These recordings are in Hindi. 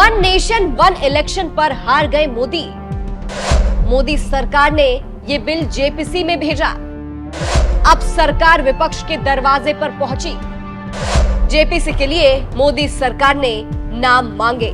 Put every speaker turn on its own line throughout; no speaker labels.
वन नेशन वन इलेक्शन पर हार गए मोदी। मोदी सरकार ने ये बिल जेपीसी में भेजा। अब सरकार विपक्ष के दरवाजे पर पहुंची। जेपीसी के लिए मोदी सरकार ने नाम मांगे।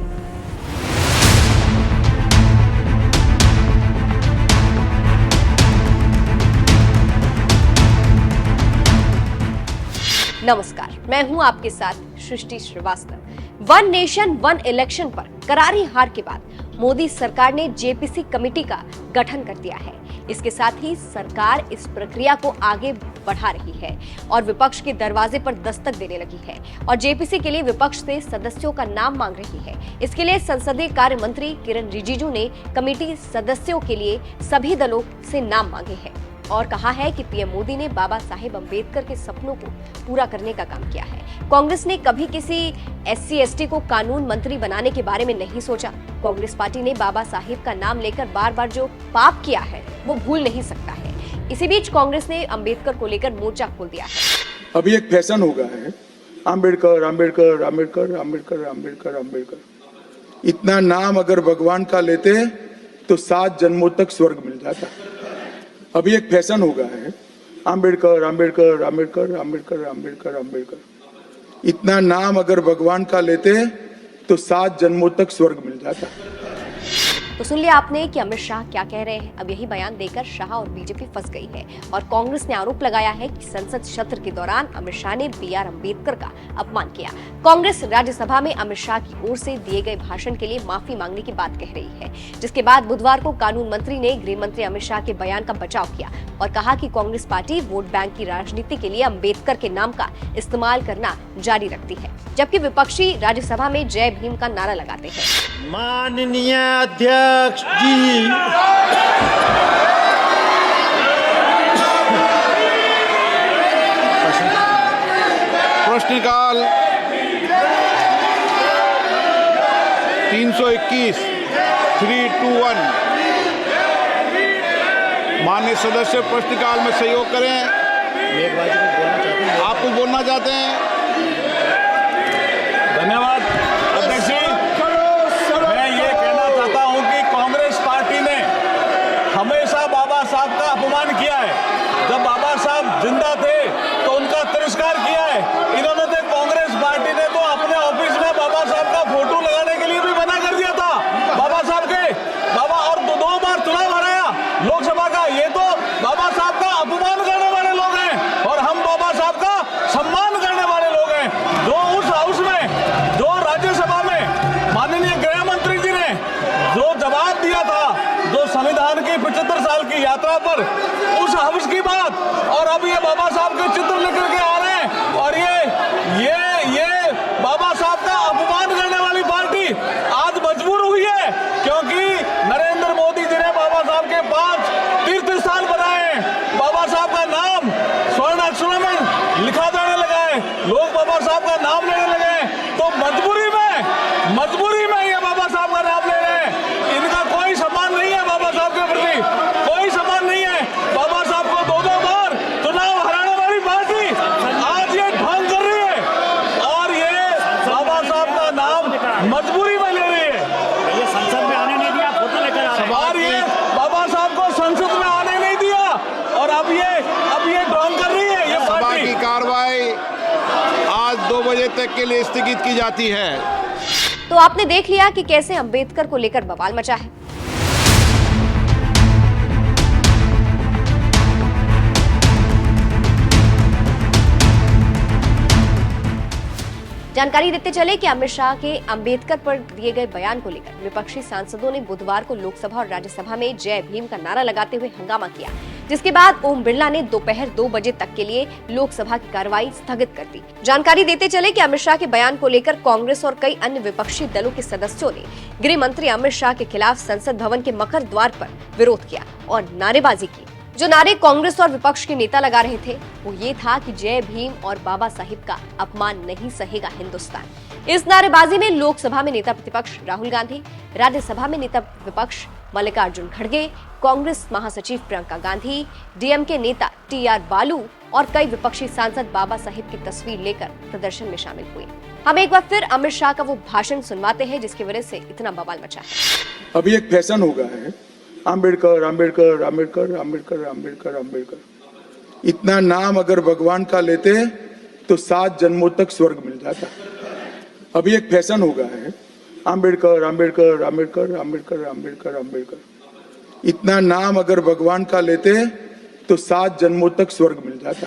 नमस्कार, मैं हूं आपके साथ Srishti Srivastava. One nation one election पर करारी हार के बाद मोदी सरकार ने जेपीसी कमेटी का गठन कर दिया है। इसके साथ ही सरकार इस प्रक्रिया को आगे बढ़ा रही है और विपक्ष के दरवाजे पर दस्तक देने लगी है और जेपीसी के लिए विपक्ष से सदस्यों का नाम मांग रही है। इसके लिए संसदीय कार्य मंत्री किरण रिजिजू ने कमेटी सदस्यों के लिए सभी दलों से नाम मांगे हैं और कहा है कि पीएम मोदी ने बाबा साहेब अंबेडकर के सपनों को पूरा करने का काम किया है। कांग्रेस ने कभी किसी SC/ST को कानून मंत्री बनाने के बारे में नहीं सोचा। कांग्रेस पार्टी ने बाबा साहेब का नाम लेकर बार बार जो पाप किया है वो भूल नहीं सकता है। इसी बीच कांग्रेस ने अंबेडकर को लेकर मोर्चा खोल दिया है।
अभी एक फैशन हो गया है, अंबेडकर अंबेडकर अंबेडकर अंबेडकर अंबेडकर अंबेडकर। इतना नाम अगर भगवान का लेते तो 7 जन्मों तक स्वर्ग मिल जाता। अभी एक फैशन हो गया है, अंबेडकर अंबेडकर अंबेडकर अंबेडकर अंबेडकर अंबेडकर। इतना नाम अगर भगवान का लेते तो 7 जन्मों तक स्वर्ग मिल जाता।
तो सुन लिया आपने कि अमित शाह क्या कह रहे हैं। अब यही बयान देकर शाह और बीजेपी फंस गई है और कांग्रेस ने आरोप लगाया है कि संसद सत्र के दौरान अमित शाह ने BR अम्बेडकर का अपमान किया। कांग्रेस राज्यसभा में अमित शाह की ओर से दिए गए भाषण के लिए माफी मांगने की बात कह रही है, जिसके बाद बुधवार को कानून मंत्री ने गृह मंत्री अमित शाह के बयान का बचाव किया और कहा कि कांग्रेस पार्टी वोट बैंक की राजनीति के लिए अम्बेडकर के नाम का इस्तेमाल करना जारी रखती है, जबकि विपक्षी राज्यसभा में जय भीम का नारा लगाते हैं।
माननीय अध्यक्ष जी, प्रश्नकाल 321 321। माननीय सदस्य प्रश्नकाल में सहयोग करें। आप कुछ बोलना चाहते हैं?
धन्यवाद अध्यक्ष जी। मैं ये कहना चाहता हूं कि कांग्रेस पार्टी ने हमेशा बाबा साहब का अपमान किया है। जब बाबा साहब जिंदा थे तो उनका तिरस्कार किया है। इन्होंने तो कांग्रेस पार्टी ने तो अपने ऑफिस में बाबा साहब का फोटो लगाने के लिए भी मना कर दिया था। बाबा साहब के बाबा और 2 बार चुनाव हराया लोकसभा का। ये तो बाबा साहब का अपमान करने वाले लोग हैं और हम बाबा साहब का सम्मान करने वाले लोग हैं। जो उस हाउस में, जो राज्यसभा में माननीय गृह मंत्री जी ने जो जवाब दिया था, जो संविधान की 75 साल की यात्रा पर उस हाउस की बात, और अब ये बाबा साहब के चित्र लेकर के आ रहे हैं और ये बाबा साहब का अपमान करने वाली पार्टी आज मजबूर हुई है, क्योंकि नरेंद्र मोदी जी ने बाबा साहब के 5 तीर्थ स्थान बनाए हैं। बाबा साहब का नाम स्वर्ण अक्षरों में लिखा जाने लगा है। लोग बाबा साहब का नाम लेने लगे हैं, तो मजबूरी में ये बाबा साहब का नाम ले रहे हैं। इनका कोई सम्मान नहीं है बाबा साहब के प्रति, कोई सम्मान नहीं है। बाबा साहब को 2 बार चुनाव हराने वाली पार्टी आज ये ढोंग कर रही है और ये बाबा साहब का नाम मजबूरी में ले रही है।
ये संसद में आने नहीं दिया, फोटो लेकर आ रहे हैं।
और ये बाबा साहब को संसद में आने नहीं दिया और अब ये ढोंग कर रही है। ये
सभा
पार्टी
की कार्रवाई आज 2 बजे तक के लिए स्थगित की जाती है।
तो आपने देख लिया कि कैसे अंबेडकर को लेकर बवाल मचा है। जानकारी देते चले कि अमित शाह के अंबेडकर पर दिए गए बयान को लेकर विपक्षी सांसदों ने बुधवार को लोकसभा और राज्यसभा में जय भीम का नारा लगाते हुए हंगामा किया, जिसके बाद ओम बिरला ने दोपहर 2 बजे तक के लिए लोकसभा की कार्रवाई स्थगित कर दी। जानकारी देते चले कि अमित शाह के बयान को लेकर कांग्रेस और कई अन्य विपक्षी दलों के सदस्यों ने गृह मंत्री अमित शाह के खिलाफ संसद भवन के मकर द्वार पर विरोध किया और नारेबाजी की। जो नारे कांग्रेस और विपक्ष के नेता लगा रहे थे वो ये था कि जय भीम और बाबा साहिब का अपमान नहीं सहेगा हिंदुस्तान। इस नारेबाजी में लोकसभा में नेता प्रतिपक्ष राहुल गांधी, राज्यसभा में नेता विपक्ष मल्लिकार्जुन खड़गे, कांग्रेस महासचिव प्रियंका गांधी, DMK नेता TR बालू और कई विपक्षी सांसद बाबा साहिब की तस्वीर लेकर प्रदर्शन में शामिल हुए। हम एक बार फिर अमित शाह का वो भाषण सुनवाते हैं जिसकी वजह से इतना बवाल मचा है।
अभी एक फैशन हो गया है, आम्बेडकर आम्बेडकर आम्बेडकर आम्बेडकर आम्बेडकर आम्बेडकर। इतना नाम अगर भगवान का लेते तो 7 जन्मों तक स्वर्ग मिल जाता। अभी एक फैशन हो गया है, आम्बेडकर आम्बेडकर आम्बेडकर आम्बेडकर आम्बेडकर आम्बेडकर। इतना नाम अगर भगवान का लेते तो 7 जन्मों तक स्वर्ग मिल जाता।